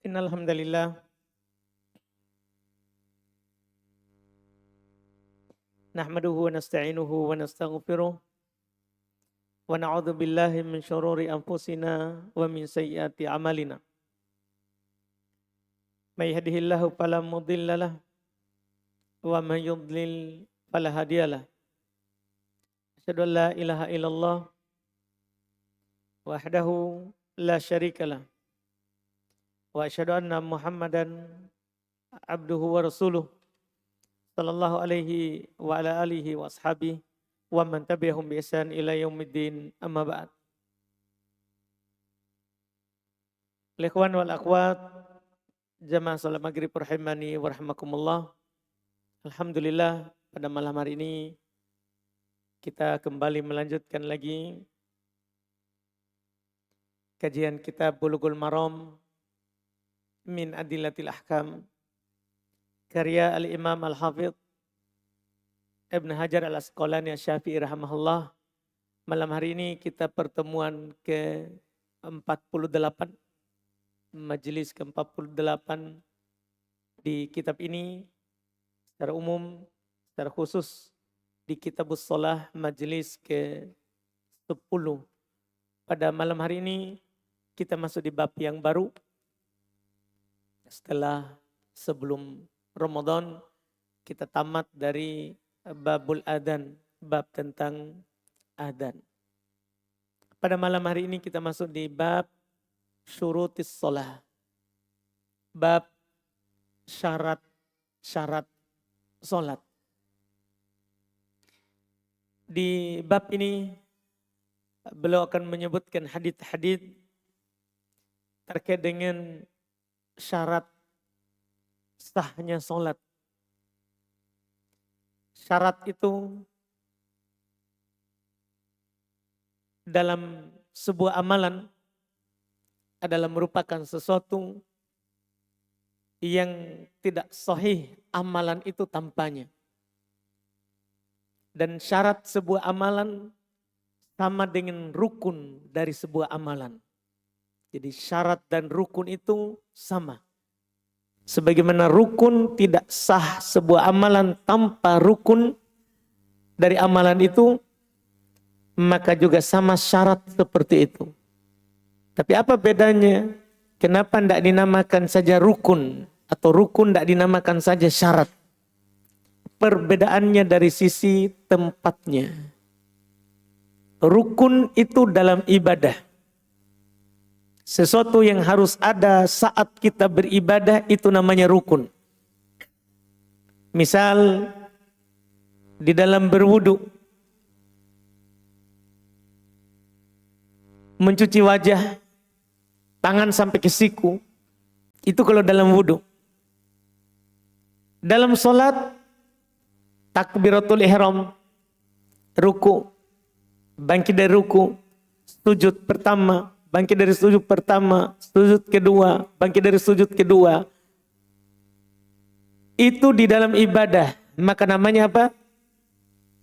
Innal hamdalillah nahmaduhu wa nasta'inuhu wa nastaghfiruh wa na'udzu billahi min syururi anfusina wa min sayyiati a'malina. May yahdihillahu fala mudhillalah wa may yudlil fala hadiyalah. Asyhadu an la ilaha illallah wahdahu la syarikalah wa asyhadu anna Muhammadan abduhu wa rasuluh sallallahu alaihi wa ala alihi wa ashabihi wa man tabi'ahum bi ihsan ila yaumiddin amma ba'd. Ikhwan wal akhwat jamaah salat maghrib rahimani wa rahimakumullah. Alhamdulillah pada malam hari ini kita kembali melanjutkan lagi kajian kitab Bulughul Maram min Adillatil Ahkam karya Al-Imam Al-Hafidh Ibn Hajar Al-Asqalani Asy-Syafi'i rahimahullah. Malam hari ini kita pertemuan ke-48, majelis ke-48 di kitab ini secara umum, secara khusus di Kitabus Shalah majelis ke-10. Pada malam hari ini kita masuk di bab yang baru setelah sebelum Ramadan kita tamat dari babul adzan, bab tentang adzan. Pada malam hari ini kita masuk di bab syurutis shalah. Bab syarat-syarat salat. Di bab ini beliau akan menyebutkan hadits-hadits terkait dengan syarat sahnya salat. Syarat itu dalam sebuah amalan adalah merupakan sesuatu yang tidak sahih amalan itu tanpanya. Dan syarat sebuah amalan sama dengan rukun dari sebuah amalan. Jadi syarat dan rukun itu sama. Sebagaimana rukun tidak sah sebuah amalan tanpa rukun dari amalan itu, maka juga sama syarat seperti itu. Tapi apa bedanya? Kenapa tidak dinamakan saja rukun atau rukun tidak dinamakan saja syarat? Perbedaannya dari sisi tempatnya. Rukun itu dalam ibadah. Sesuatu yang harus ada saat kita beribadah itu namanya rukun. Misal di dalam berwudu, mencuci wajah, tangan sampai ke siku, itu kalau dalam wudu. Dalam sholat, takbiratul ihram, ruku, bangkit dari ruku, sujud pertama, bangkit dari sujud pertama, sujud kedua, bangkit dari sujud kedua. Itu di dalam ibadah, maka namanya apa?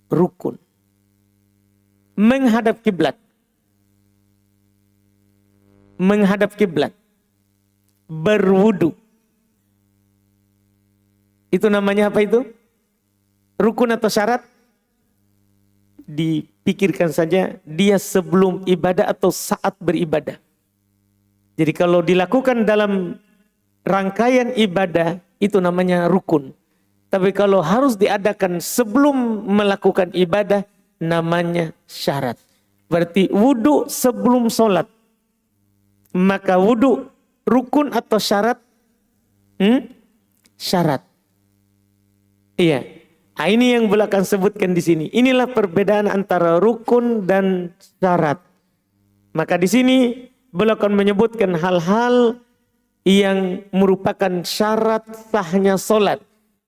Rukun. Menghadap kiblat. Menghadap kiblat. Berwudu. Itu namanya apa itu? Rukun atau syarat? Dipikirkan saja dia sebelum ibadah atau saat beribadah. Jadi kalau dilakukan dalam rangkaian ibadah itu namanya rukun. Tapi kalau harus diadakan sebelum melakukan ibadah namanya syarat. Berarti wudu sebelum sholat. Maka wudu rukun atau syarat? Syarat. Iya. Nah, ini yang beliau akan sebutkan di sini. Inilah perbedaan antara rukun dan syarat. Maka di sini beliau akan menyebutkan hal-hal yang merupakan syarat sahnya solat.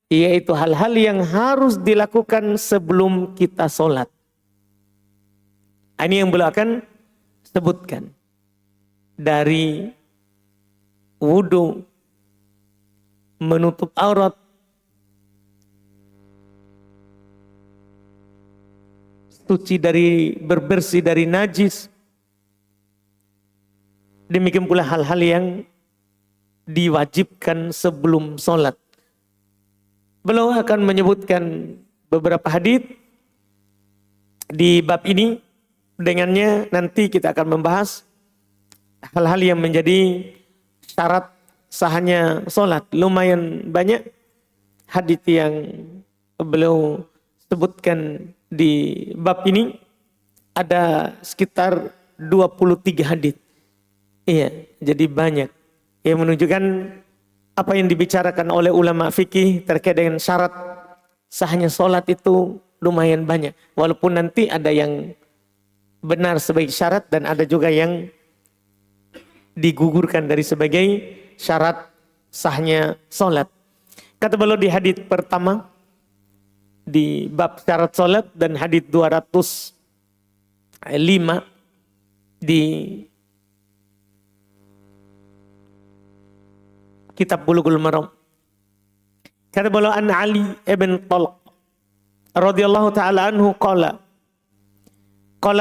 Yaitu hal-hal yang harus dilakukan sebelum kita solat. Ini yang beliau akan sebutkan. Dari wudu, menutup aurat, suci dari berbersih dari najis. Demikian pula hal-hal yang diwajibkan sebelum sholat. Beliau akan menyebutkan beberapa hadits di bab ini. Dengannya nanti kita akan membahas hal-hal yang menjadi syarat sahnya sholat. Lumayan banyak hadits yang beliau sebutkan di bab ini. Ada sekitar 23 hadits. Iya, jadi banyak. Yang menunjukkan apa yang dibicarakan oleh ulama fikih terkait dengan syarat sahnya sholat itu lumayan banyak. Walaupun nanti ada yang benar sebagai syarat dan ada juga yang digugurkan dari sebagai syarat sahnya sholat. Kata beliau di hadits pertama di bab syarat sholat dan hadits 205 di Kitab Bulughul Maram. Kata beliau an Ali ibn Talq radhiyallahu taala anhu qala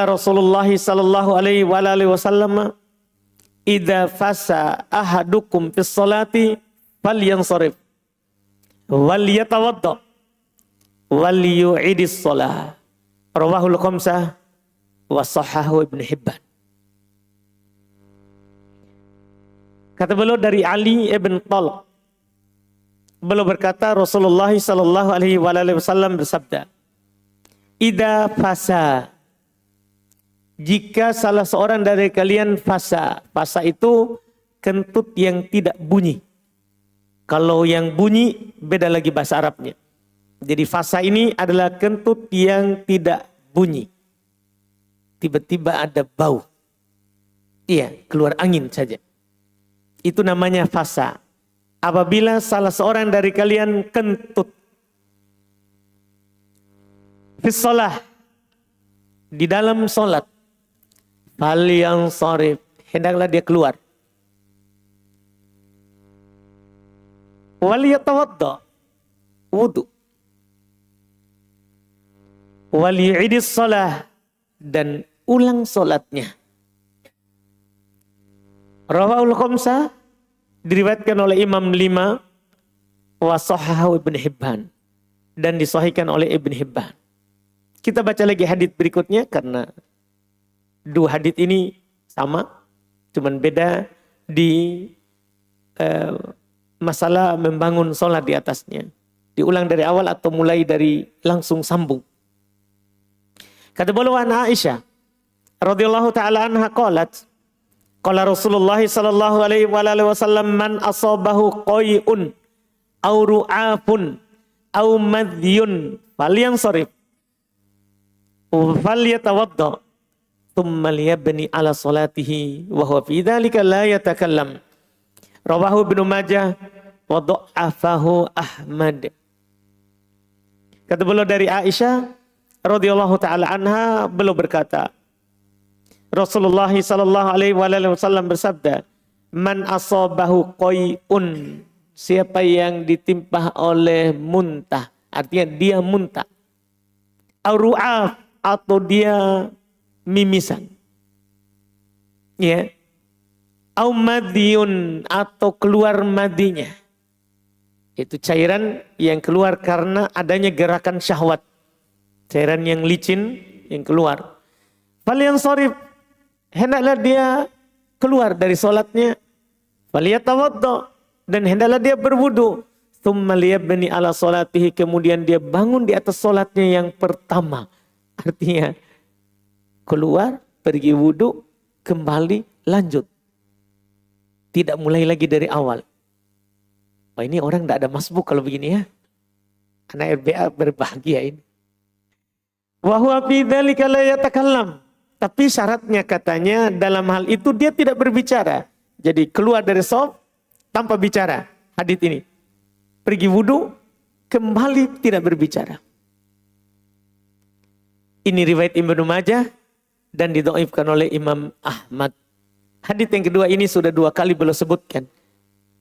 Rasulullah sallallahu alaihi wasallam idza fasa ahadukum fis salati falyansarif wal yatawadda wal yu'idis shalah. Rawahul khamsah wa sahahu Ibnu Hibban. Kata beliau dari Ali ibn Talq, beliau berkata Rasulullah sallallahu alaihi wasallam bersabda, "Idza fasa," jika salah seorang dari kalian fasa. Fasa itu kentut yang tidak bunyi. Kalau yang bunyi beda lagi bahasa Arabnya. Jadi fasa ini adalah kentut yang tidak bunyi. Tiba-tiba ada bau. Iya, keluar angin saja. Itu namanya fasa. Apabila salah seorang dari kalian kentut fis shalah, di dalam sholat, falyansarif, hendaklah dia keluar. Wal yatawadda, wudu. Wal yu'idis shalah, dan ulang sholatnya. Rawahul khamsah, diriwayatkan oleh Imam 5 wa sahahu Ibnu Hibban, dan disahihkan oleh Ibnu Hibban. Kita baca lagi hadits berikutnya karena dua hadits ini sama, cuman beda di masalah membangun sholat di atasnya. Diulang dari awal atau mulai dari langsung sambung. Kata beliau an Aisyah radhiyallahu taala anha qalat, qala Rasulullah sallallahu alaihi wasallam man asabahu qai'un aw ru'afun aw madhyun falyansarif falyatawadda thumma liyabni ala salatihi wa huwa fi dzalika la yatakallam. Rawahu Ibnu Majah wa dha'afahu Ahmad. Kata beliau dari Aisyah radhiyallahu taala anha, beliau berkata, Rasulullah sallallahu alaihi wasallam bersabda, man asabahu qai'un, siapa yang ditimpa oleh muntah, artinya dia muntah, au ru'af, atau dia mimisan, ya, au madiyun, atau keluar madinya, itu cairan yang keluar karena adanya gerakan syahwat, cairan yang licin yang keluar. Falyansarif, hendaklah dia keluar dari sholatnya. Faliyatawadda, dan hendaklah dia berwudu. Tsumma liyabni ala sholatihi, kemudian dia bangun di atas sholatnya yang pertama. Artinya keluar, pergi wudu, kembali, lanjut. Tidak mulai lagi dari awal. Wah, ini orang tidak ada masbuk kalau begini ya. Anak RBA berbahagia ini. Wa huwa fi dzalika la yatakallam. Tapi syaratnya katanya dalam hal itu dia tidak berbicara. Jadi keluar dari shaf tanpa bicara. Hadits ini. Pergi wudu, kembali tidak berbicara. Ini riwayat Ibnu Majah dan didhaifkan oleh Imam Ahmad. Hadits yang kedua ini sudah 2 kali beliau sebutkan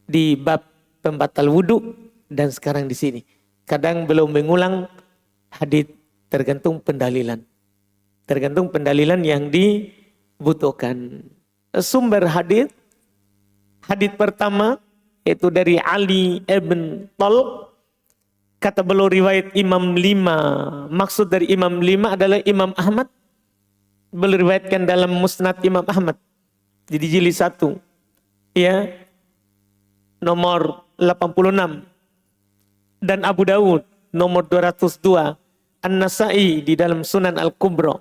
di bab pembatal wudu dan sekarang di sini. Kadang beliau mengulang hadits tergantung pendalilan. Tergantung pendalilan yang dibutuhkan. Sumber hadits pertama yaitu dari Ali ibn Talq. Kata beliau riwayat Imam 5. Maksud dari Imam 5 adalah Imam Ahmad. Beliau riwayatkan dalam Musnad Imam Ahmad. Jadi jilid 1. Ya. Nomor 86. Dan Abu Dawud nomor 202. An-Nasai di dalam Sunan Al-Kubra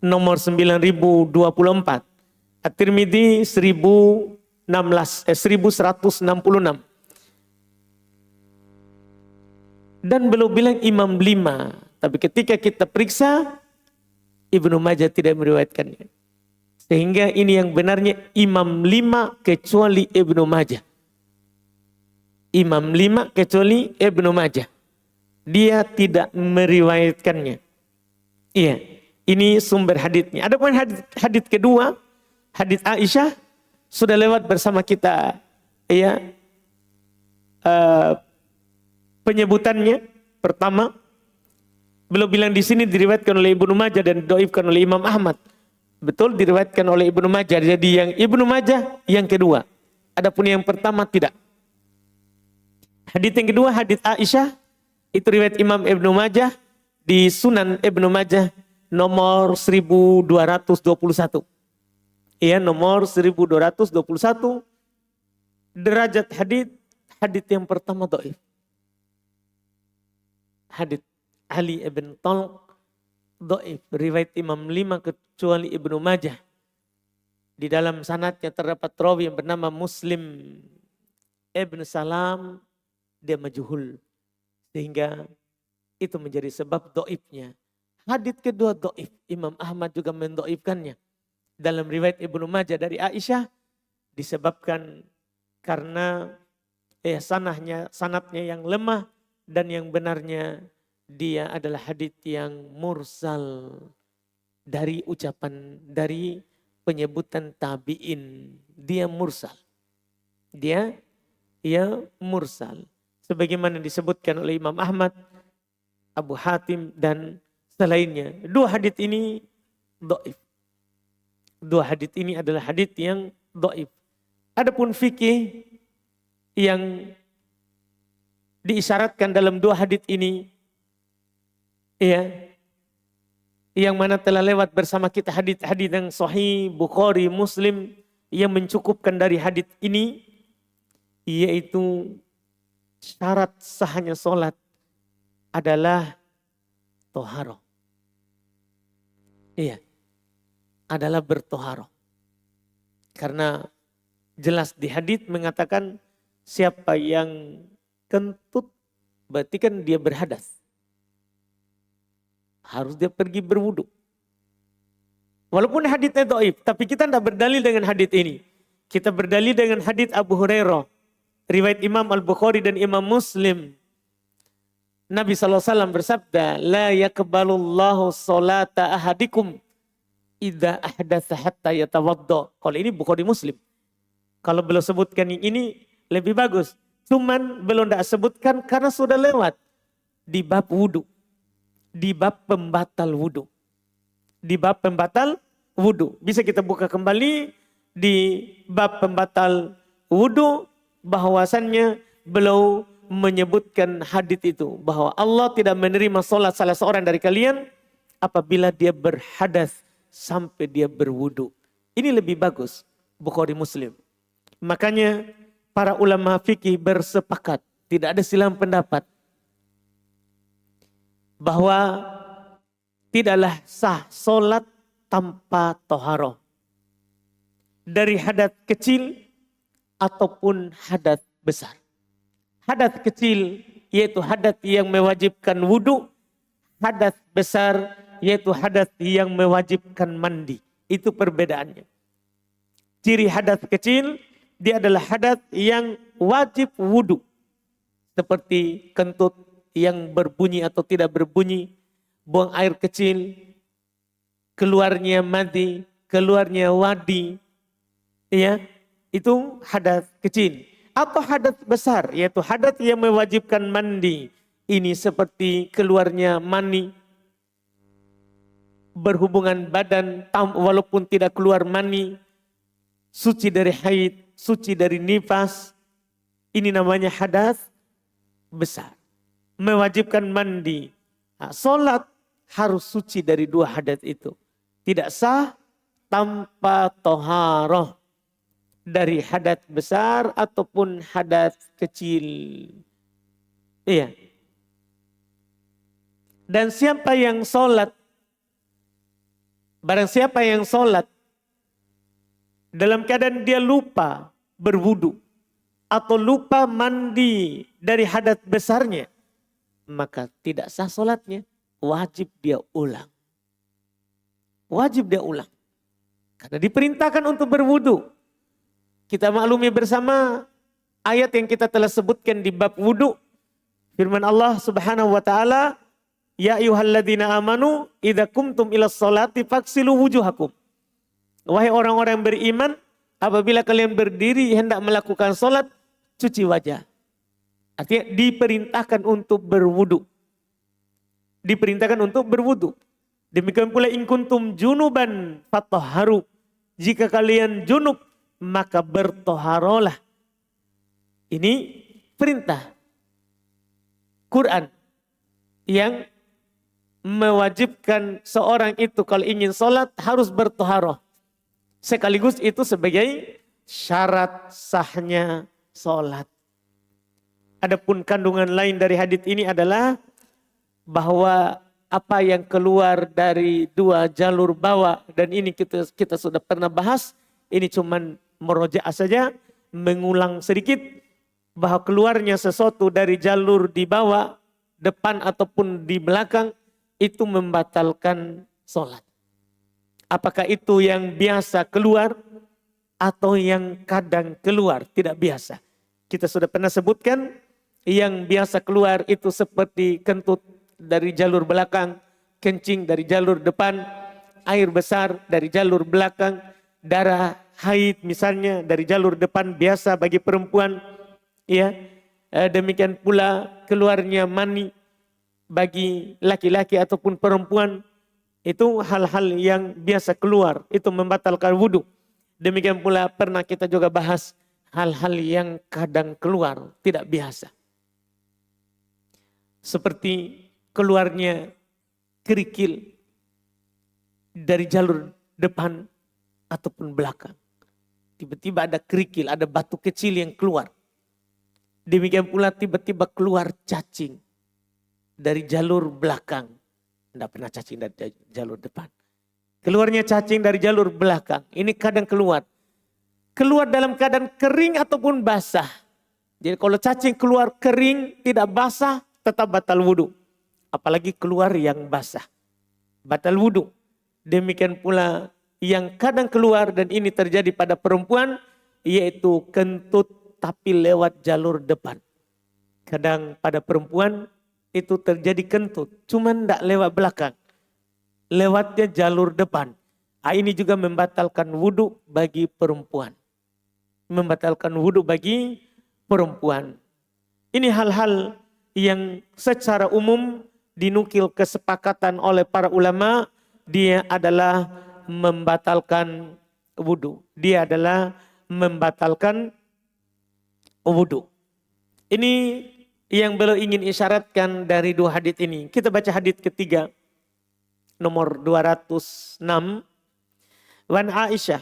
nomor 9024. At-Tirmidzi 1166. Dan belum bilang Imam 5. Tapi ketika kita periksa, Ibnu Majah tidak meriwayatkannya. Sehingga ini yang benarnya Imam 5 kecuali Ibnu Majah. Imam 5 kecuali Ibnu Majah. Dia tidak meriwayatkannya. Iya, ini sumber haditsnya. Adapun hadits kedua, hadits Aisyah sudah lewat bersama kita, ya. Penyebutannya pertama, beliau bilang di sini diriwayatkan oleh Ibnu Majah dan dhaifkan oleh Imam Ahmad. Betul diriwayatkan oleh Ibnu Majah. Jadi yang Ibnu Majah yang kedua. Adapun yang pertama tidak. Hadits yang kedua hadits Aisyah itu riwayat Imam Ibnu Majah di Sunan Ibnu Majah nomor 1221. Iya, nomor 1221. Derajat hadits yang pertama dhaif. Hadits Ali ibn Talq dhaif, riwayat Imam 5 kecuali Ibnu Majah. Di dalam sanadnya terdapat rawi yang bernama Muslim Ibn Salam, dia majhul. Sehingga itu menjadi sebab dhaifnya. Hadits kedua dhaif, Imam Ahmad juga mendhaifkannya. Dalam riwayat Ibnu Majah dari Aisyah disebabkan karena sanadnya yang lemah. Dan yang benarnya dia adalah hadits yang mursal dari ucapan, dari penyebutan tabi'in. Dia mursal. Dia mursal. Sebagaimana disebutkan oleh Imam Ahmad, Abu Hatim dan selainnya. Dua hadits ini dhaif. Dua hadits ini adalah hadits yang dhaif. Adapun fikih yang diisyaratkan dalam dua hadits ini, ya, yang mana telah lewat bersama kita hadits-hadits yang sahih Bukhari, Muslim yang mencukupkan dari hadits ini, yaitu syarat sahnya sholat adalah toharoh. Iya, adalah bertoharoh. Karena jelas di hadits mengatakan siapa yang kentut, berarti kan dia berhadas. Harus dia pergi berwudu. Walaupun haditsnya dhaif, tapi kita tidak berdalil dengan hadits ini. Kita berdalil dengan hadits Abu Hurairah, riwayat Imam Al-Bukhari dan Imam Muslim. Nabi SAW bersabda, la yakbalullahu salata ahadikum idza ahdatsa hatta yatawadda. Kalau ini Bukhari Muslim. Kalau beliau sebutkan yang ini lebih bagus. Cuman belum tidak sebutkan karena sudah lewat di bab wudu. Di bab pembatal wudu. Di bab pembatal wudu. Bisa kita buka kembali di bab pembatal wudu. Bahwasannya beliau menyebutkan hadits itu. Bahwa Allah tidak menerima sholat salah seorang dari kalian apabila dia berhadas sampai dia berwudu. Ini lebih bagus. Bukhari Muslim. Makanya para ulama fikih bersepakat, tidak ada silang pendapat, bahwa tidaklah sah solat tanpa toharoh. Dari hadas kecil ataupun hadas besar. Hadas kecil yaitu hadas yang mewajibkan wudu. Hadas besar yaitu hadas yang mewajibkan mandi. Itu perbedaannya. Ciri hadas kecil, dia adalah hadas yang wajib wudu. Seperti kentut yang berbunyi atau tidak berbunyi. Buang air kecil. Keluarnya madhi. Keluarnya wadi. Ya, itu hadas kecil. Atau hadas besar. Yaitu hadas yang mewajibkan mandi. Ini seperti keluarnya mani. Berhubungan badan walaupun tidak keluar mani. Suci dari haid. Suci dari nifas, Ini namanya hadas besar. Mewajibkan mandi. Nah, sholat harus suci dari dua hadas itu. Tidak sah tanpa toharoh dari hadas besar ataupun hadas kecil. Iya. Dan siapa yang sholat, barang siapa yang sholat dalam keadaan dia lupa berwudu atau lupa mandi dari hadas besarnya, maka tidak sah sholatnya. Wajib dia ulang. Wajib dia ulang. Karena diperintahkan untuk berwudu. Kita maklumi bersama ayat yang kita telah sebutkan di bab wudu. Firman Allah Subhanahu wa taala, "Ya ayyuhalladzina amanu idza qumtum ilas sholati faghsilu wujuhakum." Wahai orang-orang yang beriman, apabila kalian berdiri hendak melakukan sholat, cuci wajah. Artinya diperintahkan untuk berwudu. Diperintahkan untuk berwudu. Demikian pula in kuntum junuban fatahharu. Jika kalian junub, maka bertoharolah. Ini perintah Quran yang mewajibkan seorang itu kalau ingin sholat harus bertoharoh. Sekaligus itu sebagai syarat sahnya sholat. Adapun kandungan lain dari hadits ini adalah bahwa apa yang keluar dari dua jalur bawah, dan ini kita sudah pernah bahas, ini cuman merojaah saja, mengulang sedikit, bahwa keluarnya sesuatu dari jalur di bawah, depan ataupun di belakang, itu membatalkan sholat. Apakah itu yang biasa keluar atau yang kadang keluar tidak biasa. Kita sudah pernah sebutkan yang biasa keluar itu seperti kentut dari jalur belakang, kencing dari jalur depan, air besar dari jalur belakang, darah haid misalnya dari jalur depan biasa bagi perempuan. Ya, demikian pula keluarnya mani bagi laki-laki ataupun perempuan. Itu hal-hal yang biasa keluar, itu membatalkan wudu. Demikian pula pernah kita juga bahas hal-hal yang kadang keluar, tidak biasa. Seperti keluarnya kerikil dari jalur depan ataupun belakang. Tiba-tiba ada kerikil, ada batu kecil yang keluar. Demikian pula tiba-tiba keluar cacing dari jalur belakang. Tidak pernah cacing dari jalur depan. Keluarnya cacing dari jalur belakang. Ini kadang keluar. Keluar dalam keadaan kering ataupun basah. Jadi kalau cacing keluar kering, tidak basah, tetap batal wudu. Apalagi keluar yang basah. Batal wudu. Demikian pula yang kadang keluar, dan ini terjadi pada perempuan, yaitu kentut tapi lewat jalur depan. Kadang pada perempuan itu terjadi kentut, cuman tidak lewat belakang. Lewatnya jalur depan. Ini juga membatalkan wudu bagi perempuan. Membatalkan wudu bagi perempuan. Ini hal-hal yang secara umum dinukil kesepakatan oleh para ulama, dia adalah membatalkan wudu. Dia adalah membatalkan wudu. Ini yang beliau ingin isyaratkan dari dua hadits ini. Kita baca hadits ketiga, nomor 206. Wan Aisyah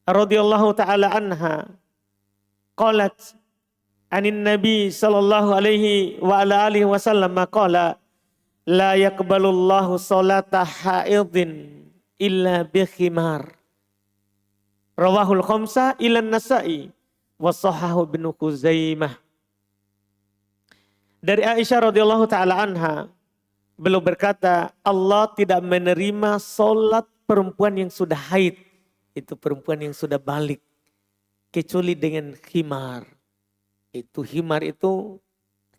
radhiyallahu taala anha qalat anin Nabi sallallahu alaihi wa ala alihi wasallam qala la yaqbalullahu salata haidin illa bi khimar. Rawahul khamsah ila Nasa'i wa sahahu Ibnu Khuzaimah. Dari Aisyah radhiyallahu taala anha, beliau berkata, Allah tidak menerima solat perempuan yang sudah haid, itu perempuan yang sudah balik, kecuali dengan khimar. Itu khimar itu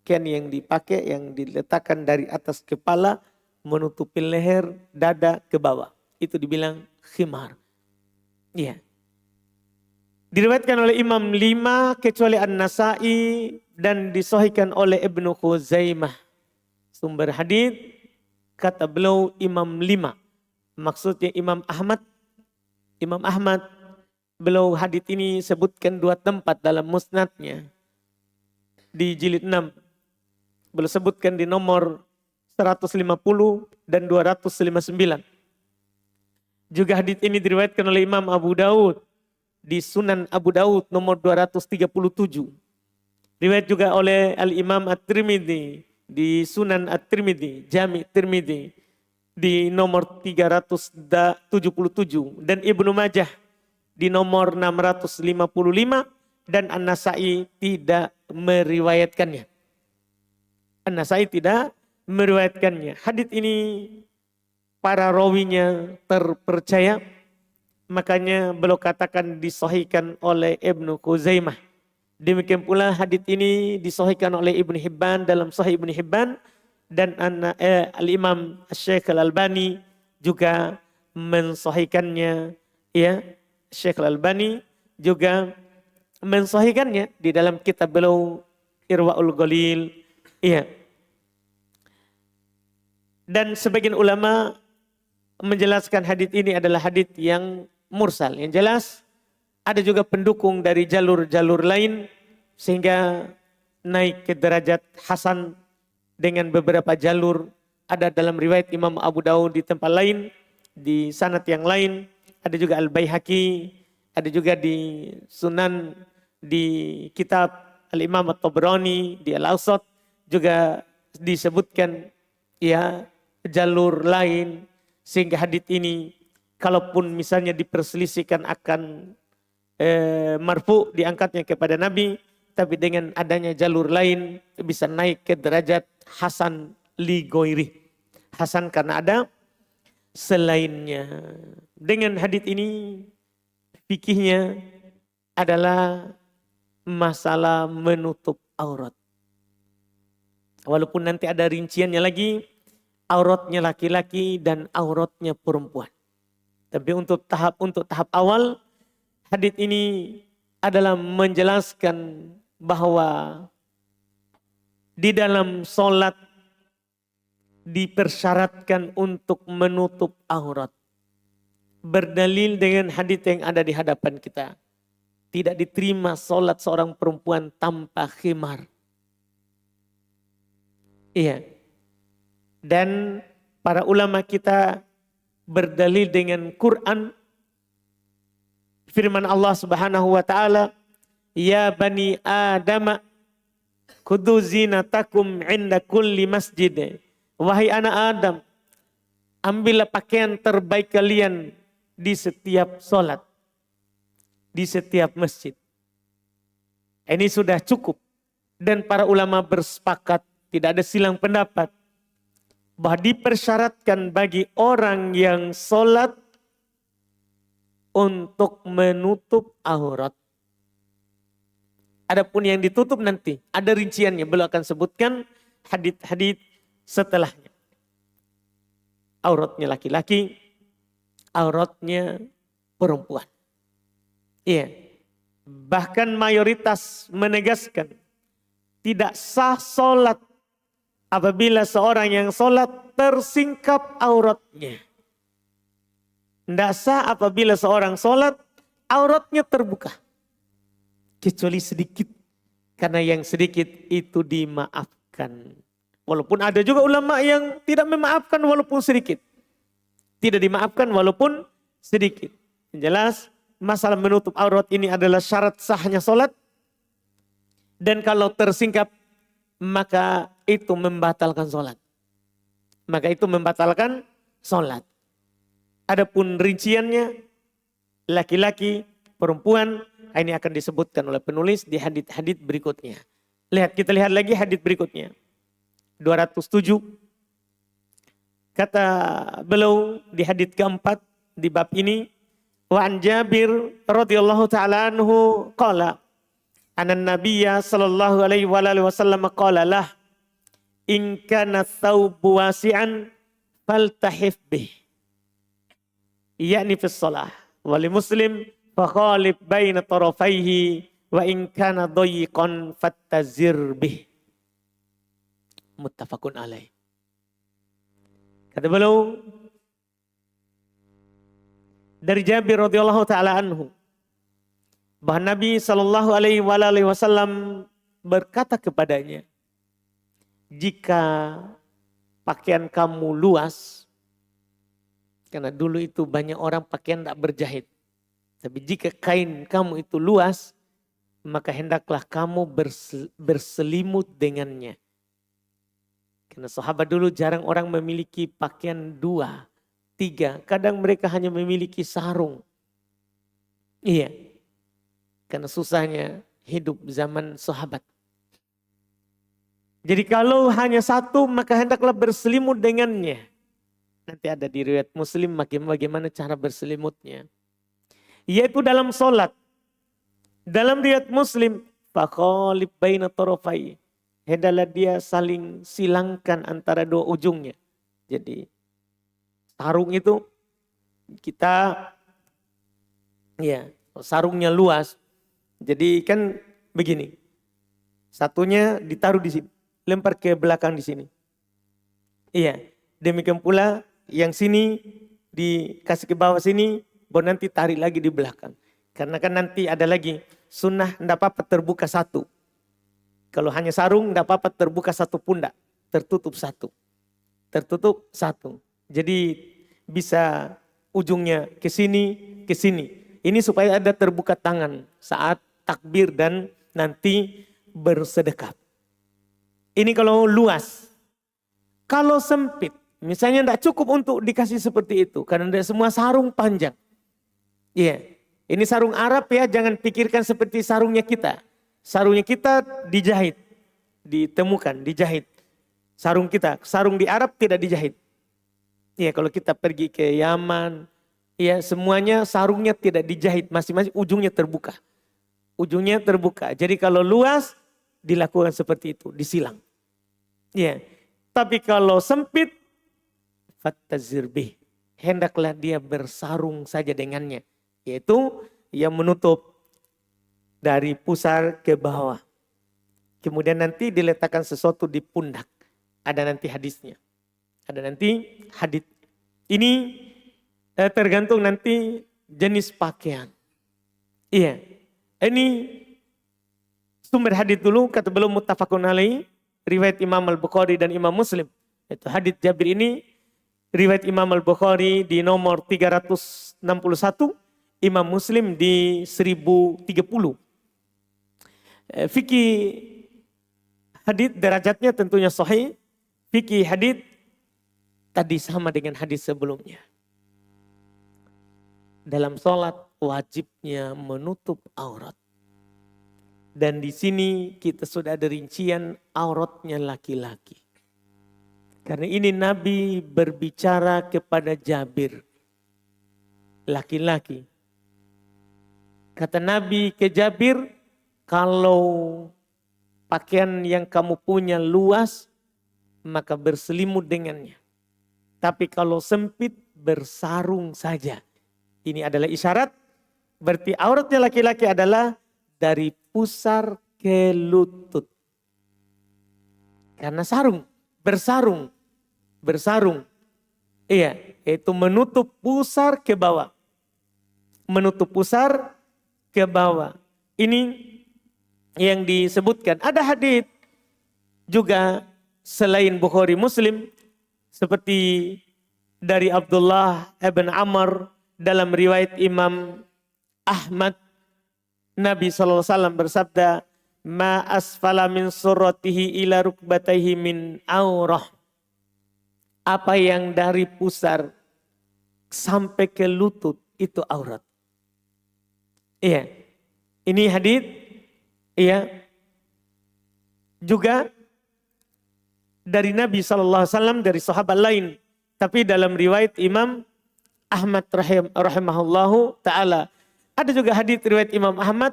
kan yang dipakai, yang diletakkan dari atas kepala menutupi leher, dada ke bawah. Itu dibilang khimar. Iya. Diriwayatkan oleh Imam 5 kecuali An-Nasa'i dan disahihkan oleh Ibnu Khuzaimah. Sumber hadis kata beliau Imam 5. Maksudnya Imam Ahmad beliau hadits ini sebutkan 2 tempat dalam musnadnya. Di jilid 6. Beliau sebutkan di nomor 150 dan 259. Juga hadits ini diriwayatkan oleh Imam Abu Daud di Sunan Abu Daud nomor 237. Riwayat juga oleh Al-Imam At-Tirmidzi di Sunan At-Tirmidzi, Jami' Tirmidzi di nomor 377 dan Ibnu Majah di nomor 655 dan An-Nasai tidak meriwayatkannya. An-Nasai tidak meriwayatkannya. Hadits ini para rawinya terpercaya, makanya beliau katakan disahihkan oleh Ibnu Khuzaimah. Demikian pula hadits ini disahihkan oleh Ibnu Hibban dalam Sahih Ibnu Hibban dan Al-Imam Syekh Al-Albani juga mensahihkannya, ya. Syekh Al-Albani juga mensahihkannya di dalam kitab beliau Irwaul Ghalil, iya. Dan sebagian ulama menjelaskan hadits ini adalah hadits yang mursal. Yang jelas ada juga pendukung dari jalur-jalur lain sehingga naik ke derajat hasan dengan beberapa jalur. Ada dalam riwayat Imam Abu Daud di tempat lain, di sanad yang lain. Ada juga Al-Baihaqi, ada juga di Sunan, di kitab Al-Imam At-Tabrani, di Al-Awsat juga disebutkan, ya, jalur lain. Sehingga hadits ini kalaupun misalnya diperselisihkan akan marfu, diangkatnya kepada Nabi, tapi dengan adanya jalur lain bisa naik ke derajat hasan li ghairi. Hasan karena ada selainnya. Dengan hadits ini fikihnya adalah masalah menutup aurat. Walaupun nanti ada rinciannya lagi, auratnya laki-laki dan auratnya perempuan. Tapi untuk tahap awal, hadits ini adalah menjelaskan bahwa di dalam sholat dipersyaratkan untuk menutup aurat. Berdalil dengan hadits yang ada di hadapan kita. Tidak diterima sholat seorang perempuan tanpa khimar. Iya. Dan para ulama kita berdalil dengan Quran. Firman Allah Subhanahu wa taala, "Ya bani Adam, khudhu zinatakum 'inda kulli masjid." Wahai anak Adam, ambillah pakaian terbaik kalian di setiap sholat, di setiap masjid. Ini sudah cukup. Dan para ulama bersepakat, tidak ada silang pendapat, bahwa dipersyaratkan bagi orang yang sholat untuk menutup aurat. Adapun yang ditutup nanti, ada rinciannya. Beliau akan sebutkan hadits setelahnya. Auratnya laki-laki, auratnya perempuan. Iya. Bahkan mayoritas menegaskan tidak sah sholat apabila seorang yang sholat tersingkap auratnya. Tidak sah apabila seorang sholat auratnya terbuka. Kecuali sedikit. Karena yang sedikit itu dimaafkan. Walaupun ada juga ulama yang tidak memaafkan walaupun sedikit. Tidak dimaafkan walaupun sedikit. Yang jelas masalah menutup aurat ini adalah syarat sahnya sholat. Dan kalau tersingkap maka itu membatalkan sholat. Maka itu membatalkan sholat. Adapun rinciannya laki-laki, perempuan, ini akan disebutkan oleh penulis di hadits berikutnya. Kita lihat lagi hadits berikutnya. 207. Kata beliau di hadits keempat di bab ini, wa an Jabir radhiyallahu taala anhu qala anan nabiyya sallallahu alaihi wasallam qala lah in kana thawbu wasi'an faltahif bih, yakni fi shalah wa li Muslim fa khalif baina tarafaihi wa in kana dhayiqan fattazir bih. Muttafaqun alaih. Kata beliau dari Jabir radhiyallahu taala anhu, Bahwa Nabi Shallallahu Alaihi Wasallam berkata kepadanya, jika pakaian kamu luas, karena dulu itu banyak orang pakaian tidak berjahit. Tapi jika kain kamu itu luas, maka hendaklah kamu berselimut dengannya. Karena sahabat dulu jarang orang memiliki pakaian 2, 3. Kadang mereka hanya memiliki sarung. Iya. Karena susahnya hidup zaman sahabat. Jadi kalau hanya satu, maka hendaklah berselimut dengannya. Nanti ada di riwayat Muslim bagaimana cara berselimutnya. Yaitu dalam sholat. Dalam riwayat Muslim, fakhalib baina tarafai. Hendaklah dia saling silangkan antara dua ujungnya. Jadi sarung itu kita, ya sarungnya luas. Jadi kan begini, satunya ditaruh di sini, lempar ke belakang di sini. Iya, demikian pula yang sini dikasih ke bawah sini, baru nanti tarik lagi di belakang. Karena kan nanti ada lagi sunnah tidak apa-apa terbuka satu. Kalau hanya sarung tidak apa-apa terbuka satu pundak, tertutup satu. Tertutup satu. Jadi bisa ujungnya ke sini, ke sini. Ini supaya ada terbuka tangan saat takbir dan nanti bersedekap. Ini kalau luas. Kalau sempit, misalnya tidak cukup untuk dikasih seperti itu. Karena tidak semua sarung panjang. Iya, ini sarung Arab ya, jangan pikirkan seperti sarungnya kita. Sarungnya kita dijahit, ditemukan, dijahit. Sarung kita, sarung di Arab tidak dijahit. Iya, kalau kita pergi ke Yaman, ya semuanya sarungnya tidak dijahit, masing-masing ujungnya terbuka. Ujungnya terbuka. Jadi kalau luas dilakukan seperti itu, disilang. Ya. Tapi kalau sempit, fattazir bih. Hendaklah dia bersarung saja dengannya. Yaitu yang menutup dari pusar ke bawah. Kemudian nanti diletakkan sesuatu di pundak. Ada nanti hadisnya. Ada nanti hadis. Ini tergantung nanti jenis pakaian. Iya. Ini sumber hadis dulu, kata belum muttafaqun alaih, riwayat Imam Al-Bukhari dan Imam Muslim. Itu hadis Jabir ini riwayat Imam Al-Bukhari di nomor 361, Imam Muslim di 1030. Fikih hadis derajatnya tentunya sahih. Fikih hadis tadi sama dengan hadis sebelumnya. Dalam sholat wajibnya menutup aurat. Dan di sini kita sudah ada rincian auratnya laki-laki. Karena ini Nabi berbicara kepada Jabir. Laki-laki. Kata Nabi ke Jabir, kalau pakaian yang kamu punya luas, maka berselimut dengannya. Tapi kalau sempit, bersarung saja. Ini adalah isyarat, berarti auratnya laki-laki adalah dari pusar ke lutut. Karena sarung, bersarung. Iya, itu menutup pusar ke bawah. Menutup pusar ke bawah. Ini yang disebutkan. Ada hadis juga selain Bukhari Muslim, seperti dari Abdullah ibn Amr dalam riwayat Imam Ahmad, Nabi SAW bersabda, ma asfala min surratihi ila rukbatayhi min aurah. Apa yang dari pusar sampai ke lutut itu aurat. Iya. Ini hadis, iya. Juga dari Nabi SAW dari sahabat lain. Tapi dalam riwayat Imam Ahmad rahimahullahu ta'ala. Ada juga hadis riwayat Imam Ahmad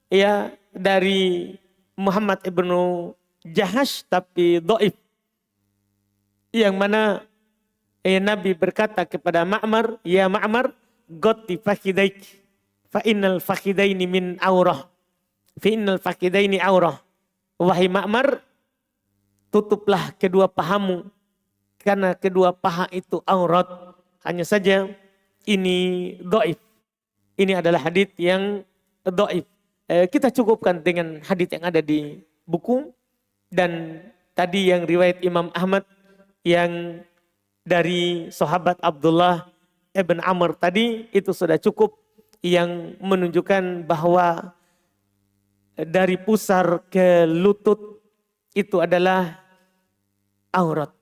ya dari Muhammad ibnu Jahash tapi dhaif. Yang mana Nabi berkata kepada Ma'mar, ya Ma'mar, gotti fakhidaik fa innal fakhidaini min aurah. Fa innal fakhidaini aurah. Wahai Ma'mar, tutuplah kedua pahamu karena kedua paha itu aurat. Hanya saja ini dhaif. Ini adalah hadis yang dhaif. Kita cukupkan dengan hadis yang ada di buku, dan tadi yang riwayat Imam Ahmad yang dari sahabat Abdullah ibn Amr tadi itu sudah cukup, yang menunjukkan bahwa dari pusar ke lutut itu adalah aurat.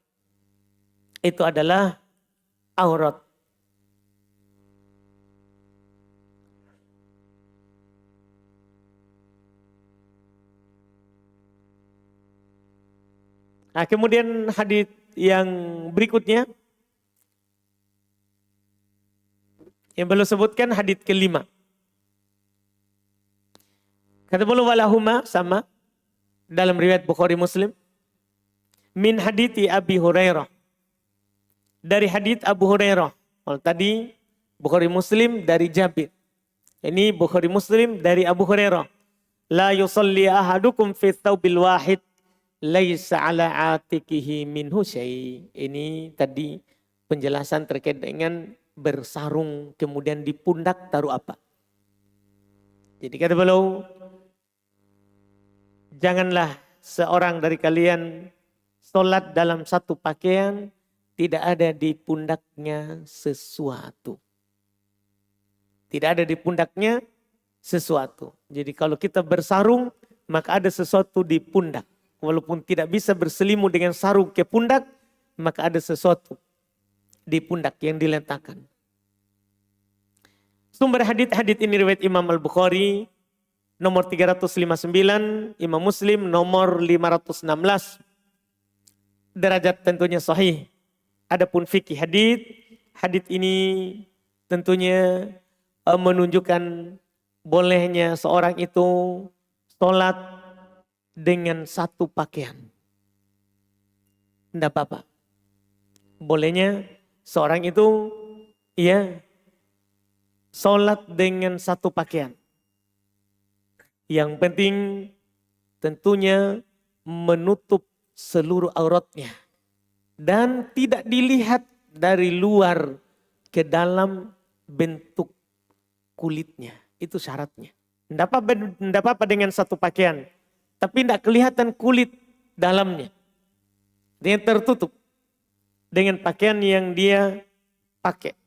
Itu adalah aurat. Nah, kemudian hadis yang berikutnya yang belum sebutkan, hadis kelima. Kata beliau walahuma, sama dalam riwayat Bukhari Muslim, min hadithi Abi Hurairah, dari hadits Abu Hurairah. Kalau tadi Bukhari Muslim dari Jabir, ini Bukhari Muslim dari Abu Hurairah. La yusalli ahadukum fi thawbil wahid laisa ala atikihi minhu syai. Ini tadi penjelasan terkait dengan bersarung kemudian di pundak taruh apa. Jadi kata beliau, janganlah seorang dari kalian sholat dalam satu pakaian tidak ada di pundaknya sesuatu. Tidak ada di pundaknya sesuatu. Jadi kalau kita bersarung maka ada sesuatu di pundak. Walaupun tidak bisa berselimut dengan sarung ke pundak, maka ada sesuatu di pundak yang diletakkan. Sumber hadits ini riwayat Imam Al-Bukhari nomor 359, Imam Muslim nomor 516. Derajat tentunya sahih. Adapun fikih hadits ini tentunya menunjukkan bolehnya seorang itu sholat dengan satu pakaian. Tidak apa-apa. Bolehnya seorang itu sholat dengan satu pakaian. Yang penting tentunya menutup seluruh auratnya. Dan tidak dilihat dari luar ke dalam bentuk kulitnya. Itu syaratnya. Tidak apa-apa dengan satu pakaian. Tapi tidak kelihatan kulit dalamnya. Dengan tertutup. Dengan pakaian yang dia pakai.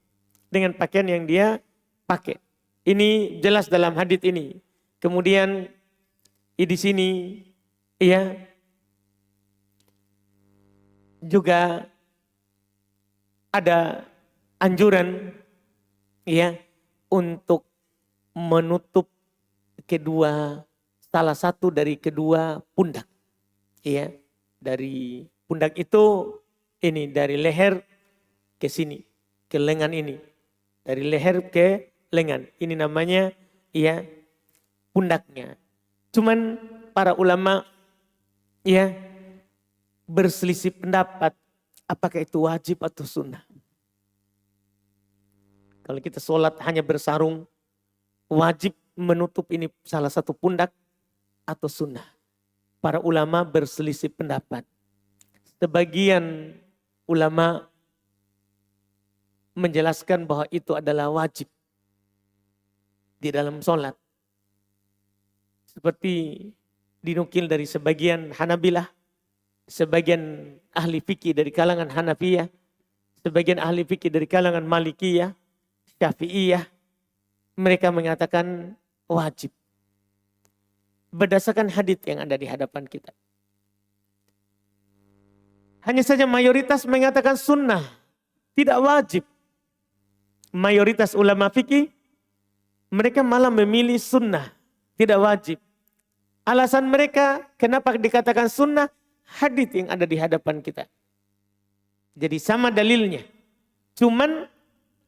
Dengan pakaian yang dia pakai. Ini jelas dalam hadits ini. Kemudian di sini juga ada anjuran untuk menutup salah satu dari kedua pundak. Dari pundak itu ini dari leher ke sini, ke lengan ini. Dari leher ke lengan. Ini namanya pundaknya. Cuman para ulama berselisih pendapat apakah itu wajib atau sunnah. Kalau kita sholat hanya bersarung, wajib menutup ini salah satu pundak atau sunnah. Para ulama berselisih pendapat. Sebagian ulama menjelaskan bahwa itu adalah wajib di dalam sholat. Seperti dinukil dari sebagian Hanabilah, sebagian ahli fikih dari kalangan Hanafiyah, sebagian ahli fikih dari kalangan Malikiyah, Syafi'iyah, mereka mengatakan wajib. Berdasarkan hadits yang ada di hadapan kita. Hanya saja mayoritas mengatakan sunnah, tidak wajib. Mayoritas ulama fikih, mereka malah memilih sunnah, tidak wajib. Alasan mereka kenapa dikatakan sunnah, hadits yang ada di hadapan kita. Jadi sama dalilnya. Cuman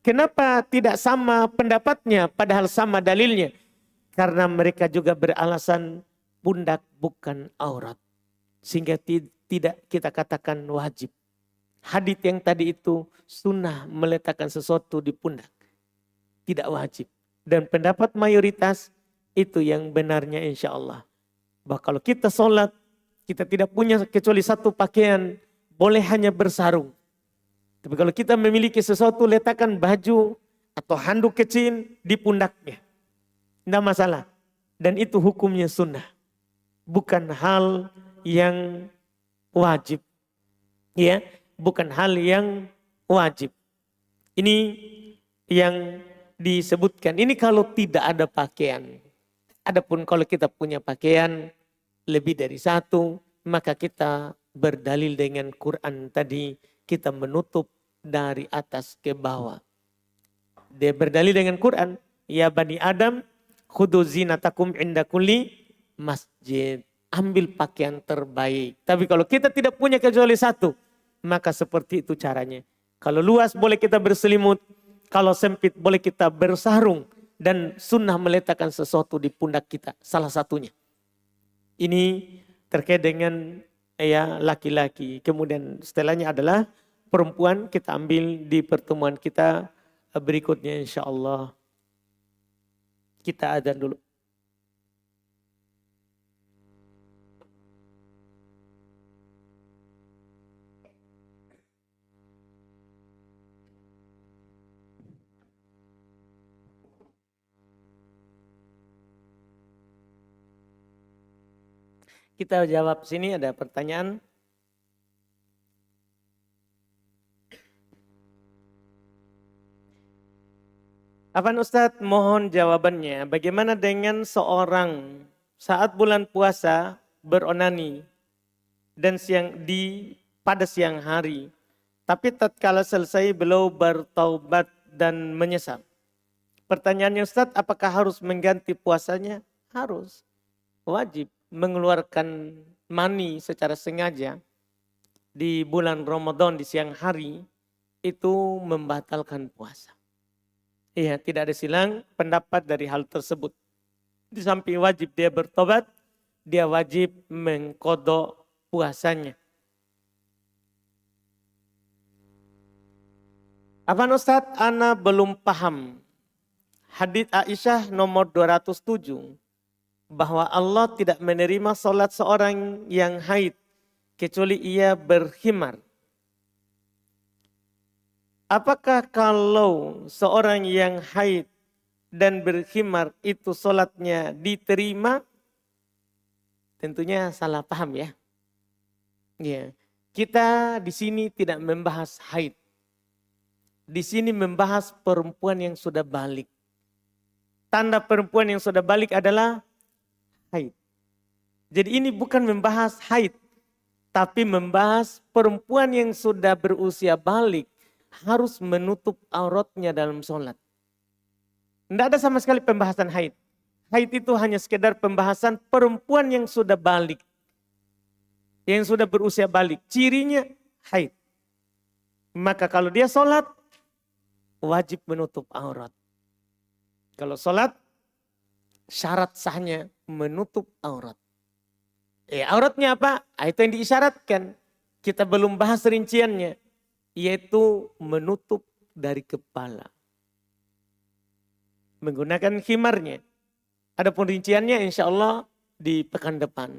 kenapa tidak sama pendapatnya padahal sama dalilnya? Karena mereka juga beralasan pundak bukan aurat. Sehingga tidak kita katakan wajib. Hadits yang tadi itu sunnah meletakkan sesuatu di pundak. Tidak wajib. Dan pendapat mayoritas itu yang benarnya insya Allah. Bahwa kalau kita sholat, kita tidak punya kecuali satu pakaian, boleh hanya bersarung. Tapi kalau kita memiliki sesuatu, letakkan baju atau handuk kecil di pundaknya. Tidak masalah. Dan itu hukumnya sunnah. Bukan hal yang wajib. Ya, bukan hal yang wajib. Ini yang disebutkan. Ini kalau tidak ada pakaian. Adapun kalau kita punya pakaian lebih dari satu, maka kita berdalil dengan Quran tadi, kita menutup dari atas ke bawah. Dia berdalil dengan Quran, ya Bani Adam, khudu zinatakum inda kulli masjid. Ambil pakaian terbaik. Tapi kalau kita tidak punya kecuali satu, maka seperti itu caranya. Kalau luas boleh kita berselimut, kalau sempit boleh kita bersarung. Dan sunnah meletakkan sesuatu di pundak kita, salah satunya. Ini terkait dengan ya laki-laki. Kemudian setelahnya adalah perempuan, kita ambil di pertemuan kita berikutnya insya Allah. Kita adzan dulu. Kita jawab sini, ada pertanyaan. Afwan Ustadz, mohon jawabannya. Bagaimana dengan seorang saat bulan puasa beronani dan pada siang hari, tapi tatkala selesai beliau bertaubat dan menyesal. Pertanyaannya Ustadz, apakah harus mengganti puasanya? Harus, wajib. Mengeluarkan mani secara sengaja di bulan Ramadan di siang hari itu membatalkan puasa. Iya, tidak ada silang pendapat dari hal tersebut. Di samping wajib dia bertobat, dia wajib mengkodok puasanya. Afwan Ustadz, ana belum paham. Hadits Aisyah nomor 207. Bahwa Allah tidak menerima sholat seorang yang haid kecuali ia berkhimar. Apakah kalau seorang yang haid dan berkhimar itu sholatnya diterima? Tentunya salah paham ya. Ya, kita di sini tidak membahas haid. Di sini membahas perempuan yang sudah balik. Tanda perempuan yang sudah balik adalah haid. Jadi ini bukan membahas haid, tapi membahas perempuan yang sudah berusia balik harus menutup auratnya dalam sholat. Tidak ada sama sekali pembahasan haid. Haid itu hanya sekedar pembahasan perempuan yang sudah balik. Yang sudah berusia balik. Cirinya haid. Maka kalau dia sholat, wajib menutup aurat. Kalau sholat, syarat sahnya menutup aurat. Auratnya apa? Itu yang diisyaratkan. Kita belum bahas rinciannya. Yaitu menutup dari kepala. Menggunakan khimarnya. Adapun rinciannya insya Allah di pekan depan.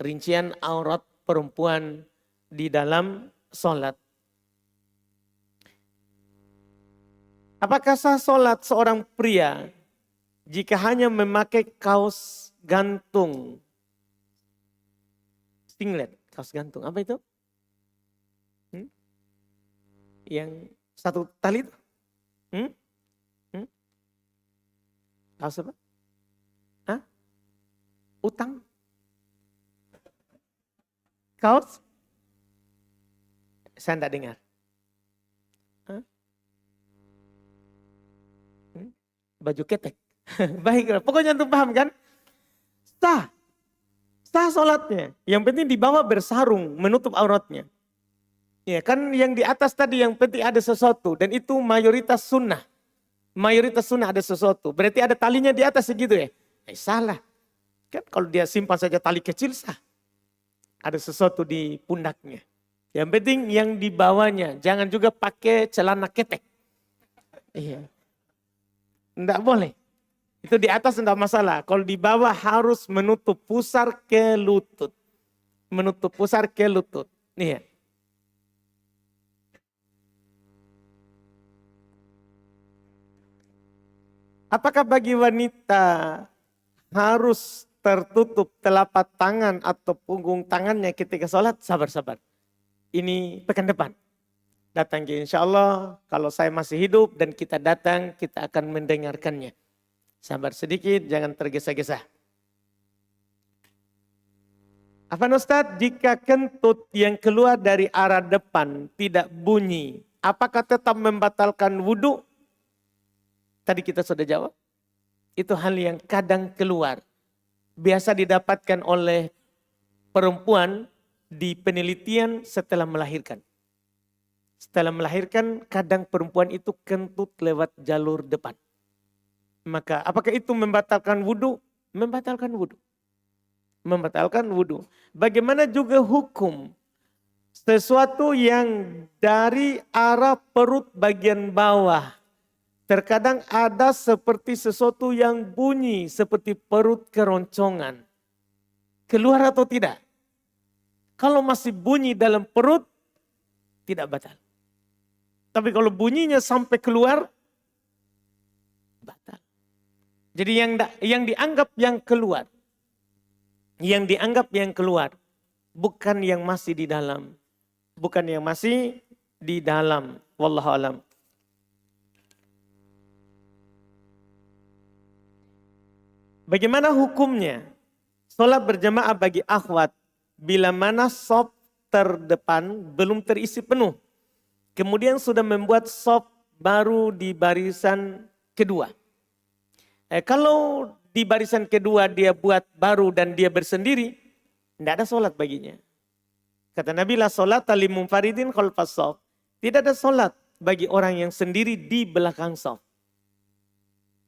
Rincian aurat perempuan di dalam sholat. Apakah sah sholat seorang pria jika hanya memakai kaos gantung? Singlet, kaos gantung. Apa itu? Yang satu tali itu? Kaos apa? Hah? Utang? Kaos? Saya tidak dengar. Baju ketek. Baiklah, pokoknya untuk paham kan? Sah. Sah sholatnya. Yang penting di bawah bersarung, menutup auratnya. Ya kan yang di atas tadi yang penting ada sesuatu. Dan itu mayoritas sunnah. Mayoritas sunnah ada sesuatu. Berarti ada talinya di atas segitu ya? Salah. Kan kalau dia simpan saja tali kecil sah. Ada sesuatu di pundaknya. Yang penting yang di bawahnya. Jangan juga pakai celana ketek. Iya. Tidak boleh. Itu di atas tidak masalah. Kalau di bawah harus menutup pusar ke lutut. Menutup pusar ke lutut. Nih ya. Apakah bagi wanita harus tertutup telapak tangan atau punggung tangannya ketika sholat, sabar-sabar. Ini pekan depan. Datang insya Allah, kalau saya masih hidup dan kita datang, kita akan mendengarkannya. Sabar sedikit, jangan tergesa-gesa. Afan Ustadz, jika kentut yang keluar dari arah depan tidak bunyi, apakah tetap membatalkan wudhu? Tadi kita sudah jawab. Itu hal yang kadang keluar. Biasa didapatkan oleh perempuan di penelitian setelah melahirkan. Setelah melahirkan, kadang perempuan itu kentut lewat jalur depan. Maka apakah itu membatalkan wudhu? Membatalkan wudhu. Membatalkan wudhu. Bagaimana juga hukum sesuatu yang dari arah perut bagian bawah. Terkadang ada seperti sesuatu yang bunyi seperti perut keroncongan. Keluar atau tidak? Kalau masih bunyi dalam perut, tidak batal. Tapi kalau bunyinya sampai keluar, batal. Jadi yang dianggap yang keluar. Yang dianggap yang keluar. Bukan yang masih di dalam. Bukan yang masih di dalam. Wallahu alam. Bagaimana hukumnya? Sholat berjamaah bagi akhwat. Bila mana shaf terdepan belum terisi penuh. Kemudian sudah membuat shaf baru di barisan kedua. Kalau di barisan kedua dia buat baru dan dia bersendiri, tidak ada sholat baginya. Kata Nabi, la sholat li munfaridin khalfas shaf. Tidak ada sholat bagi orang yang sendiri di belakang shaf.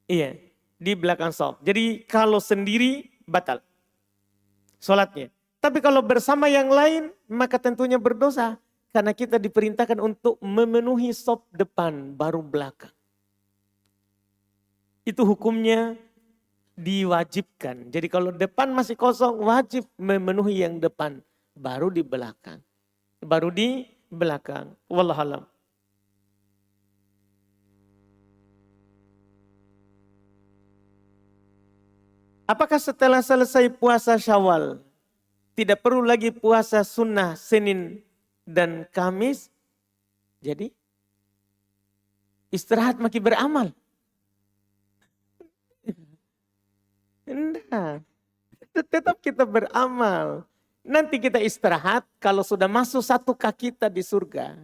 Iya, di belakang shaf. Jadi kalau sendiri batal sholatnya. Tapi kalau bersama yang lain maka tentunya berdosa. Karena kita diperintahkan untuk memenuhi shaf depan baru belakang. Itu hukumnya diwajibkan. Jadi kalau depan masih kosong wajib memenuhi yang depan. Baru di belakang. Baru di belakang. Wallahualam. Apakah setelah selesai puasa Syawal tidak perlu lagi puasa sunnah Senin dan Kamis? Jadi istirahat makin beramal. Enggak. Tetap kita beramal. Nanti kita istirahat kalau sudah masuk satu kaki kita di surga.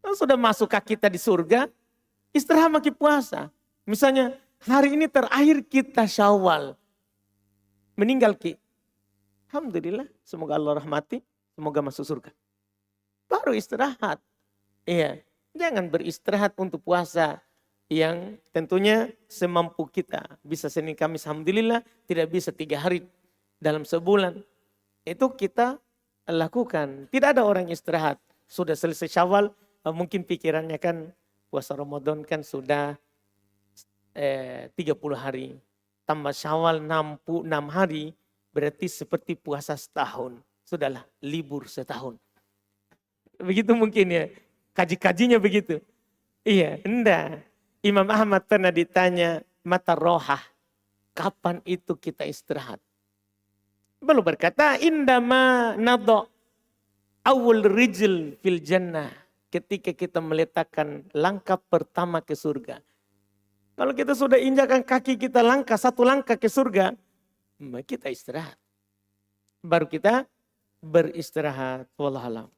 Kalau sudah masuk kaki kita di surga, istirahat makin puasa. Misalnya hari ini terakhir kita Syawal. Meninggal Ki. Alhamdulillah, semoga Allah rahmati, semoga masuk surga. Baru istirahat. Iya, jangan beristirahat untuk puasa yang tentunya semampu kita. Bisa Senin Kamis Alhamdulillah, tidak bisa 3 hari dalam sebulan. Itu kita lakukan. Tidak ada orang istirahat. Sudah selesai Syawal, mungkin pikirannya kan puasa Ramadan kan sudah 30 hari. Tambah Syawal 6 hari, berarti seperti puasa setahun. Sudahlah, libur setahun. Begitu mungkin ya. Kaji-kajinya begitu. Iya, enggak. Imam Ahmad pernah ditanya, mata rohah, kapan itu kita istirahat? Belum berkata, indama nado awul rijl fil jannah. Ketika kita meletakkan langkah pertama ke surga. Kalau kita sudah injakan kaki kita satu langkah ke surga, kita istirahat. Baru kita beristirahat. Wallahualam.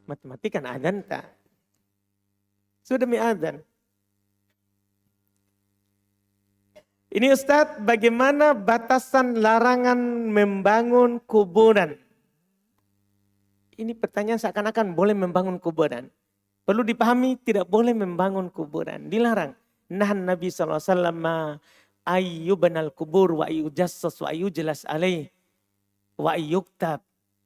Matematikan adzan tak? Sudah mi adzan. Ini Ustadz, bagaimana batasan larangan membangun kuburan? Ini pertanyaan seakan-akan boleh membangun kuburan. Perlu dipahami tidak boleh membangun kuburan. Dilarang. Nahan Nabi SAW ayyubanal kubur wa ayyujassas wa ayyujlas alaih wa ayyuktab.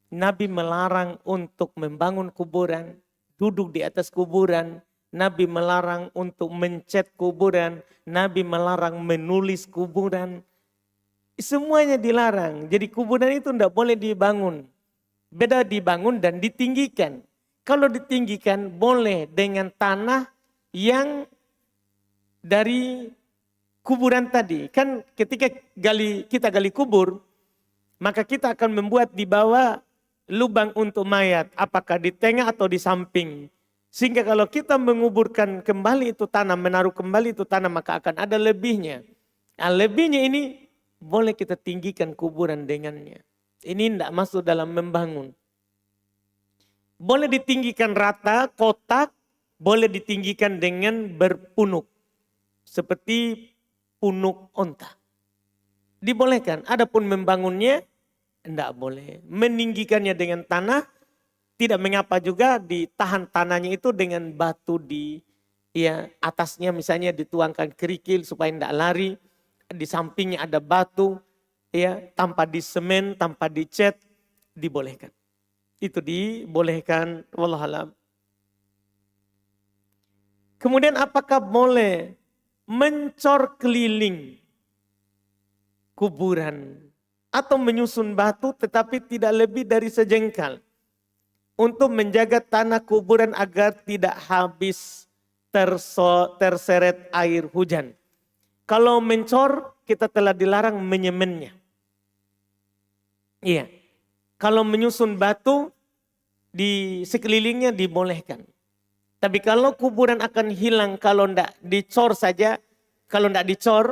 Nabi melarang untuk membangun kuburan, duduk di atas kuburan. Nabi melarang untuk mencet kuburan. Nabi melarang menulis kuburan. Semuanya dilarang. Jadi kuburan itu tidak boleh dibangun. Beda dibangun dan ditinggikan. Kalau ditinggikan boleh dengan tanah yang dari kuburan tadi. Kan ketika kita gali kubur, maka kita akan membuat di bawah lubang untuk mayat. Apakah di tengah atau di samping. Sehingga kalau kita menguburkan kembali itu tanah, menaruh kembali itu tanah, maka akan ada lebihnya. Nah, lebihnya ini boleh kita tinggikan kuburan dengannya. Ini tidak masuk dalam membangun. Boleh ditinggikan rata, kotak, boleh ditinggikan dengan berpunuk. Seperti punuk onta. Dibolehkan, adapun membangunnya tidak boleh. Meninggikannya dengan tanah, tidak mengapa juga ditahan tanahnya itu dengan batu di atasnya misalnya dituangkan kerikil supaya tidak lari. Di sampingnya ada batu, tanpa disemen, tanpa dicat, dibolehkan. Itu dibolehkan, wallahualam. Kemudian apakah boleh mencor keliling kuburan atau menyusun batu tetapi tidak lebih dari sejengkal untuk menjaga tanah kuburan agar tidak habis terseret air hujan. Kalau mencor kita telah dilarang menyemennya. Iya. Kalau menyusun batu di sekelilingnya dibolehkan. Tapi kalau kuburan akan hilang kalau tidak dicor saja, kalau tidak dicor,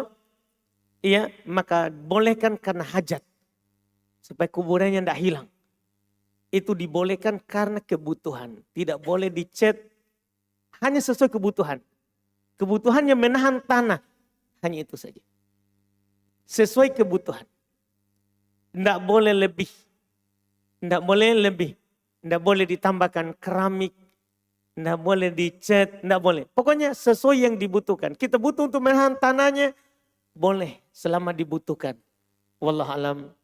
maka bolehkan karena hajat. Supaya kuburannya tidak hilang. Itu dibolehkan karena kebutuhan. Tidak boleh dicat hanya sesuai kebutuhan. Kebutuhannya menahan tanah. Hanya itu saja. Sesuai kebutuhan. Tidak boleh lebih. Tidak boleh lebih. Tidak boleh ditambahkan keramik. Tidak boleh dicat. Tidak boleh. Pokoknya sesuai yang dibutuhkan. Kita butuh untuk menahan tanahnya. Boleh selama dibutuhkan. Wallahualam.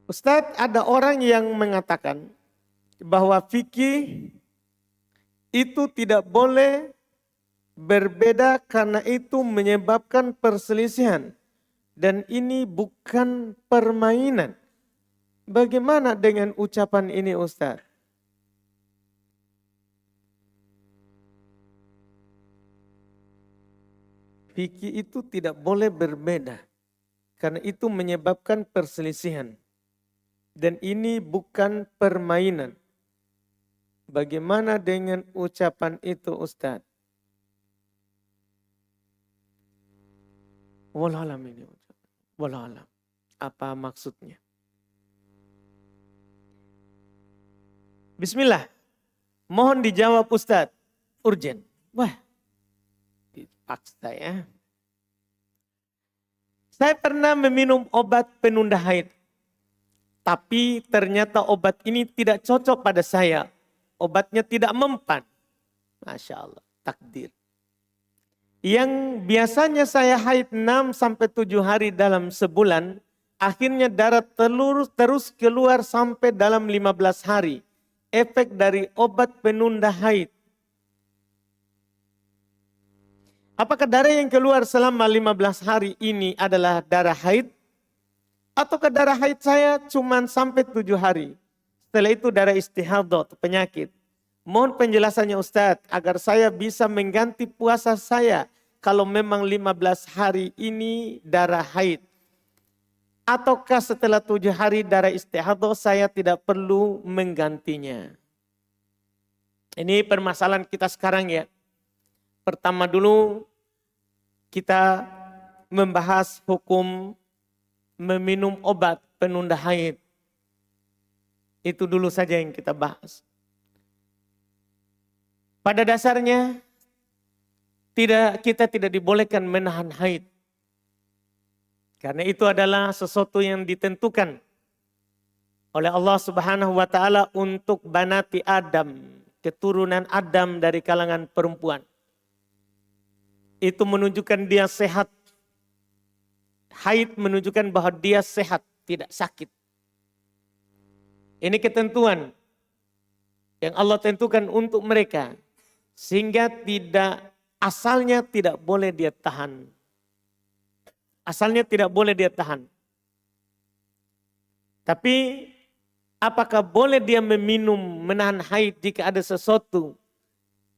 Ustadz, ada orang yang mengatakan bahwa fikih itu tidak boleh berbeda karena itu menyebabkan perselisihan. Dan ini bukan permainan. Bagaimana dengan ucapan ini Ustadz? Fikih itu tidak boleh berbeda karena itu menyebabkan perselisihan. Dan ini bukan permainan. Bagaimana dengan ucapan itu Ustaz? Wallahualam ini. Wallahualam. Apa maksudnya? Bismillah. Mohon dijawab Ustaz. Urgen. Wah. Dipaksa ya. Saya pernah meminum obat penunda haid. Tapi ternyata obat ini tidak cocok pada saya. Obatnya tidak mempan. Masya Allah, takdir. Yang biasanya saya haid 6-7 hari dalam sebulan. Akhirnya darah terus keluar sampai dalam 15 hari. Efek dari obat penunda haid. Apakah darah yang keluar selama 15 hari ini adalah darah haid? Ataukah darah haid saya cuma sampai 7 hari. Setelah itu darah istihadah atau penyakit. Mohon penjelasannya Ustadz agar saya bisa mengganti puasa saya. Kalau memang 15 hari ini darah haid. Ataukah setelah 7 hari darah istihadah saya tidak perlu menggantinya. Ini permasalahan kita sekarang ya. Pertama dulu kita membahas hukum meminum obat penunda haid. Itu dulu saja yang kita bahas. Pada dasarnya kita tidak dibolehkan menahan haid. Karena itu adalah sesuatu yang ditentukan oleh Allah Subhanahu wa taala untuk banati Adam, keturunan Adam dari kalangan perempuan. Itu menunjukkan dia sehat. Haid menunjukkan bahwa dia sehat, tidak sakit. Ini ketentuan yang Allah tentukan untuk mereka. Sehingga asalnya tidak boleh dia tahan. Asalnya tidak boleh dia tahan. Tapi apakah boleh dia menahan haid jika ada sesuatu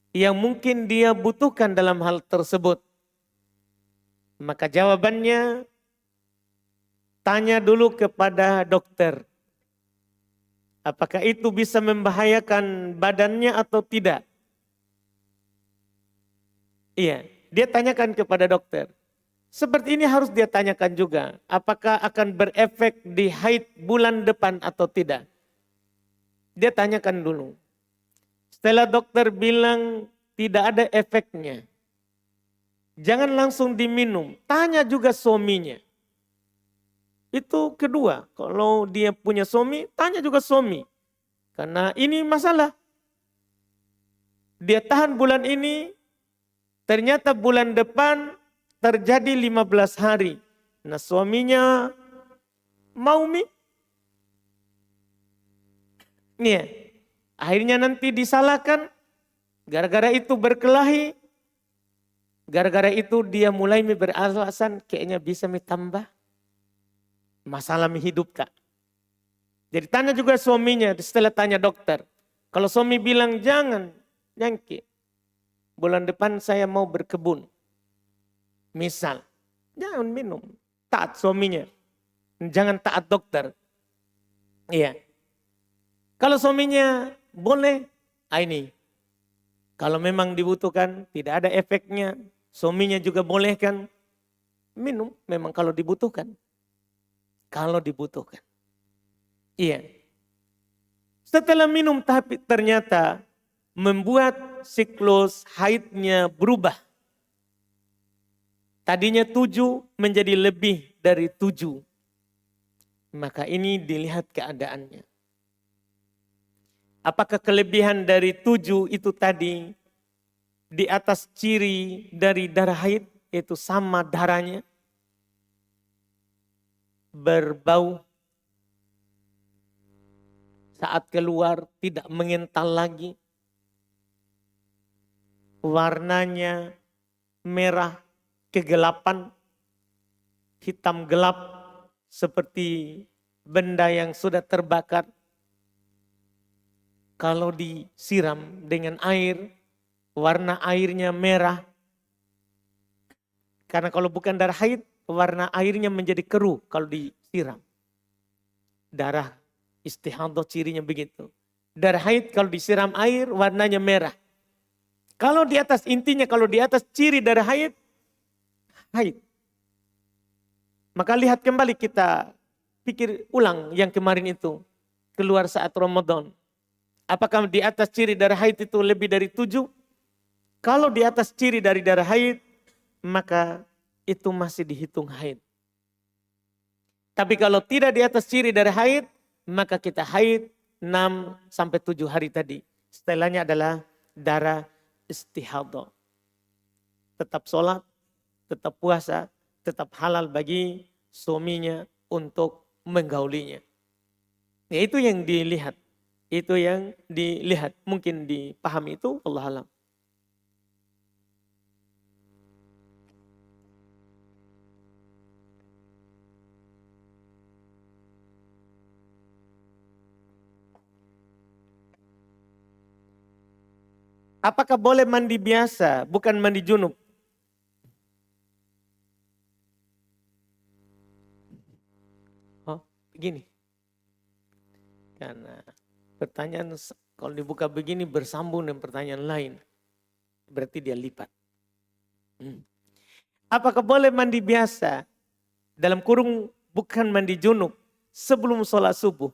yang mungkin dia butuhkan dalam hal tersebut? Maka jawabannya, tanya dulu kepada dokter. Apakah itu bisa membahayakan badannya atau tidak? Iya, dia tanyakan kepada dokter. Seperti ini harus dia tanyakan juga. Apakah akan berefek di haid bulan depan atau tidak? Dia tanyakan dulu. Setelah dokter bilang tidak ada efeknya, jangan langsung diminum. Tanya juga suaminya. Itu kedua. Kalau dia punya suami, tanya juga suami. Karena ini masalah. Dia tahan bulan ini, ternyata bulan depan terjadi 15 hari. Nah suaminya mau nih, akhirnya nanti disalahkan. Gara-gara itu berkelahi. Gara-gara itu dia mulai beralasan kayaknya bisa tambah masalah hidup tak. Jadi tanya juga suaminya setelah tanya dokter. Kalau suami bilang jangan, nyangki. Bulan depan saya mau berkebun. Misal, jangan minum. Taat suaminya. Jangan taat dokter. Iya. Kalau suaminya boleh, ini. Kalau memang dibutuhkan, tidak ada efeknya. Suaminya juga bolehkan. Minum, memang kalau dibutuhkan. Kalau dibutuhkan. Iya. Setelah minum, tapi ternyata membuat siklus haidnya berubah. Tadinya 7 menjadi lebih dari 7. Maka ini dilihat keadaannya. Apakah kelebihan dari 7 itu tadi di atas ciri dari darah haid, yaitu sama darahnya, berbau, saat keluar tidak mengental lagi, warnanya merah, kegelapan, hitam gelap seperti benda yang sudah terbakar. Kalau disiram dengan air, warna airnya merah. Karena kalau bukan darah haid, warna airnya menjadi keruh kalau disiram. Darah istihadah cirinya begitu. Darah haid kalau disiram air, warnanya merah. Kalau di atas, intinya kalau di atas ciri darah haid, haid. Maka lihat kembali, kita pikir ulang yang kemarin itu. Keluar saat Ramadan. Apakah di atas ciri darah haid itu lebih dari 7? Kalau di atas ciri dari darah haid, maka itu masih dihitung haid. Tapi kalau tidak di atas ciri darah haid, maka kita haid 6 sampai 7 hari tadi. Setelahnya adalah darah istihadah. Tetap sholat, tetap puasa, tetap halal bagi suaminya untuk menggaulinya. Ya, itu yang dilihat. Itu yang dilihat. Mungkin dipahami itu, Allah alam. Apakah boleh mandi biasa, bukan mandi junub? Oh, begini. Karena pertanyaan kalau dibuka begini bersambung dengan pertanyaan lain. Berarti dia lipat. Apakah boleh mandi biasa? Dalam kurung bukan mandi junub sebelum sholat subuh.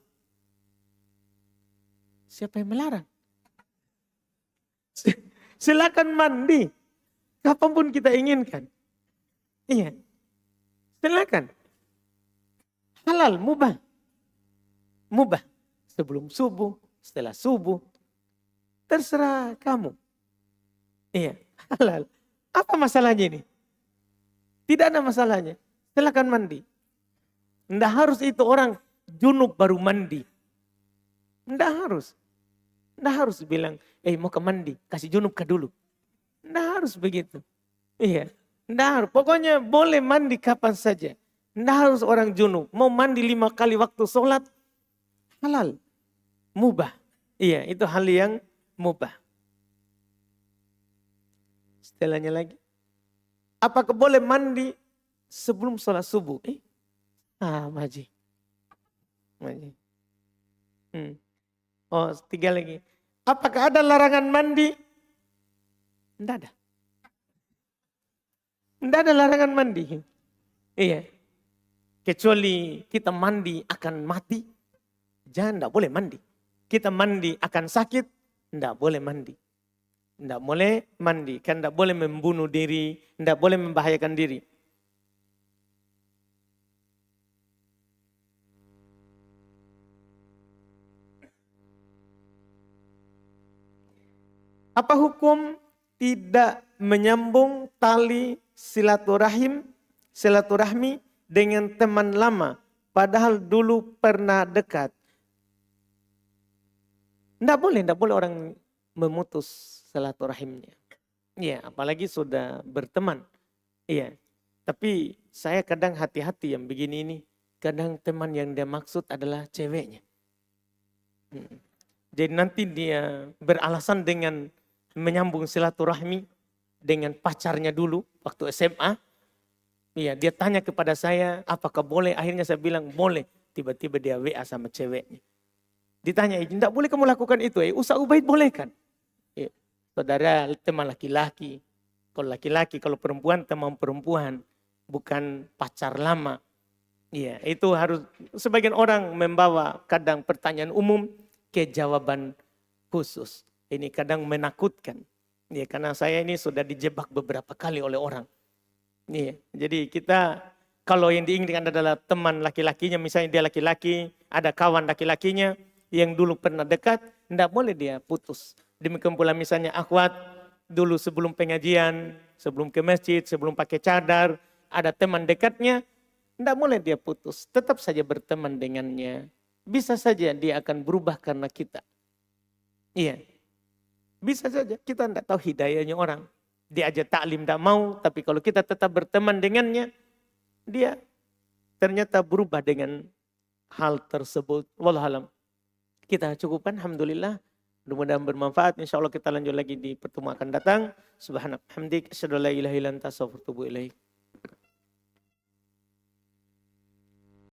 Siapa yang melarang? Silakan mandi. Kapanpun kita inginkan. Iya. Silakan. Halal, mubah. Mubah. Sebelum subuh, setelah subuh. Terserah kamu. Iya, halal. Apa masalahnya ini? Tidak ada masalahnya. Silakan mandi. Tidak harus itu orang junub baru mandi. Tidak harus. Nggak harus bilang, mau ke mandi, kasih junub ke dulu. Nggak harus begitu. Iya, nggak harus. Pokoknya boleh mandi kapan saja. Nggak harus orang junub. Mau mandi 5 kali waktu sholat, halal. Mubah. Iya, itu hal yang mubah. Setelahnya lagi. Apakah boleh mandi sebelum sholat subuh? Maji. Oh, 3 lagi. Apakah ada larangan mandi? Tidak ada. Tidak ada larangan mandi. Iya. Kecuali kita mandi akan mati. Jangan, tidak boleh mandi. Kita mandi akan sakit. Tidak boleh mandi. Tidak boleh mandi. Kan tidak boleh membunuh diri. Tidak boleh membahayakan diri. Apa hukum tidak menyambung tali silaturahmi dengan teman lama, padahal dulu pernah dekat? Tidak boleh orang memutus silaturahimnya. Iya, apalagi sudah berteman. Iya, tapi saya kadang hati-hati yang begini ini. Kadang teman yang dia maksud adalah ceweknya. Jadi nanti dia beralasan dengan menyambung silaturahmi dengan pacarnya dulu waktu SMA. Iya, dia tanya kepada saya, apakah boleh? Akhirnya saya bilang boleh. Tiba-tiba dia WA sama ceweknya. Ditanya, tidak boleh kamu lakukan itu. Usaha Ubaid boleh kan? Ya. Saudara teman laki-laki. Kalau laki-laki, kalau perempuan teman perempuan. Bukan pacar lama. Iya, itu harus, sebagian orang membawa kadang pertanyaan umum ke jawaban khusus. Ini kadang menakutkan. Ya, karena saya ini sudah dijebak beberapa kali oleh orang. Ya, jadi kita kalau yang diinginkan adalah teman laki-lakinya, misalnya dia laki-laki, ada kawan laki-lakinya yang dulu pernah dekat, tidak boleh dia putus. Demikian pula misalnya akhwat, dulu sebelum pengajian, sebelum ke masjid, sebelum pakai cadar, ada teman dekatnya, tidak boleh dia putus. Tetap saja berteman dengannya. Bisa saja dia akan berubah karena kita. Iya. Bisa saja, kita tidak tahu hidayahnya orang. Dia aja taklim tidak mau, tapi kalau kita tetap berteman dengannya, dia ternyata berubah dengan hal tersebut. Wallahualam. Kita cukupkan, alhamdulillah. Mudah-mudahan bermanfaat. Insya Allah kita lanjut lagi di pertemuan akan datang. Subhanallah. Hamdik. Asyhadu an la ilaha illa anta astaghfiruka wa atubu ilaik.